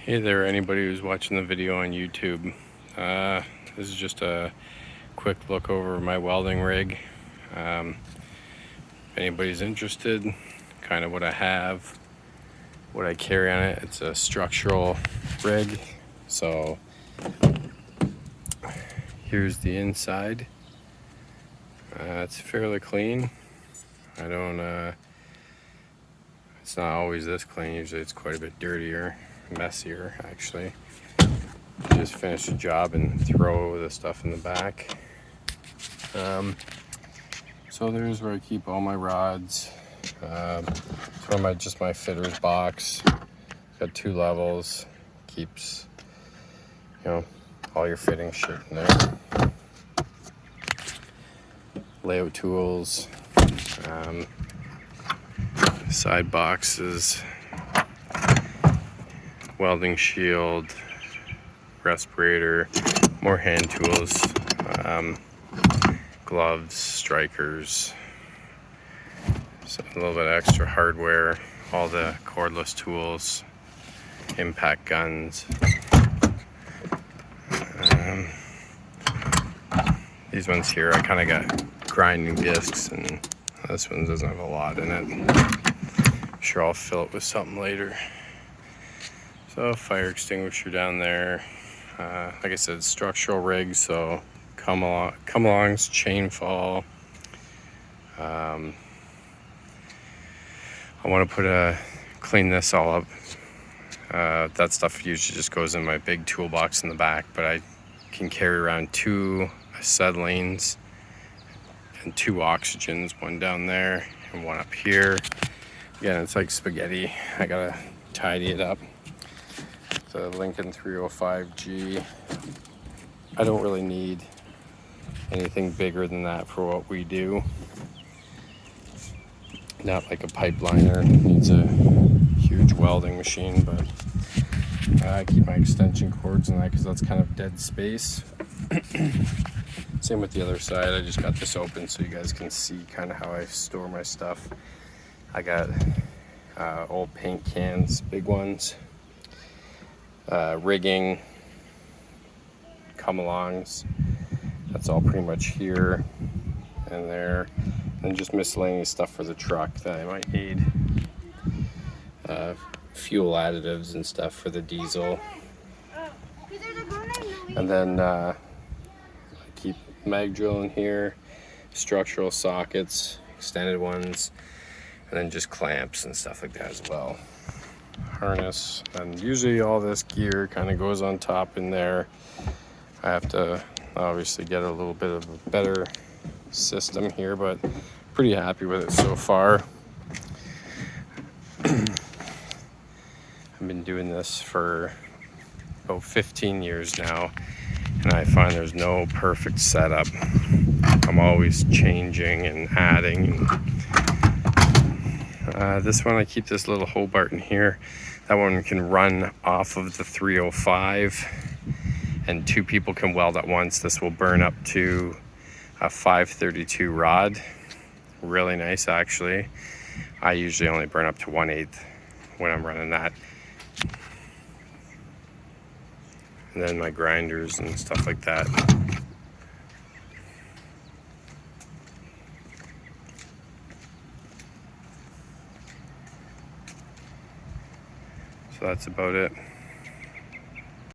Hey there, anybody who's watching the video on YouTube. This is just a quick look over my welding rig. If anybody's interested, kind of what I have, what I carry on it. It's a structural rig. So here's the inside. It's fairly clean. It's not always this clean. Usually it's quite a bit dirtier, messier actually. Just finish the job and throw the stuff in the back. So there's where I keep all my rods. It's my fitter's box. Got 2 levels. Keeps all your fitting shit in there. Layout tools. Side boxes. Welding shield. Respirator. More hand tools. Gloves, strikers, so a little bit of extra hardware, all the cordless tools, impact guns. These ones here, I kind of got grinding discs, and this one doesn't have a lot in it. I'm sure I'll fill it with something later. So fire extinguisher down there. Like I said, structural rig, so come alongs, chain fall. I want to clean this all up. That stuff usually just goes in my big toolbox in the back, but I can carry around 2 acetylenes and 2 oxygens, one down there and one up here. Again, it's like spaghetti. I gotta tidy it up. The Lincoln 305G. I don't really need anything bigger than that for what we do. Not like a pipeliner. It needs a huge welding machine, but I keep my extension cords in that because that's kind of dead space. Same with the other side. I just got this open so you guys can see kind of how I store my stuff. I got old paint cans, big ones, rigging, come-alongs. That's all pretty much here and there. And just miscellaneous stuff for the truck that I might need. Fuel additives and stuff for the diesel. And then I keep mag drill in here, structural sockets, extended ones, and then just clamps and stuff like that as well. Harness, and usually all this gear kind of goes on top in there. I have to obviously get a little bit of a better system here, but pretty happy with it so far. I've been doing this for about 15 years now, and I find there's no perfect setup. I'm always changing and adding. This one, I keep this little Hobart in here. That one can run off of the 305, and 2 people can weld at once. This will burn up to a 532 rod. Really nice, actually. I usually only burn up to 1/8 when I'm running that. And then my grinders and stuff like that. So that's about it.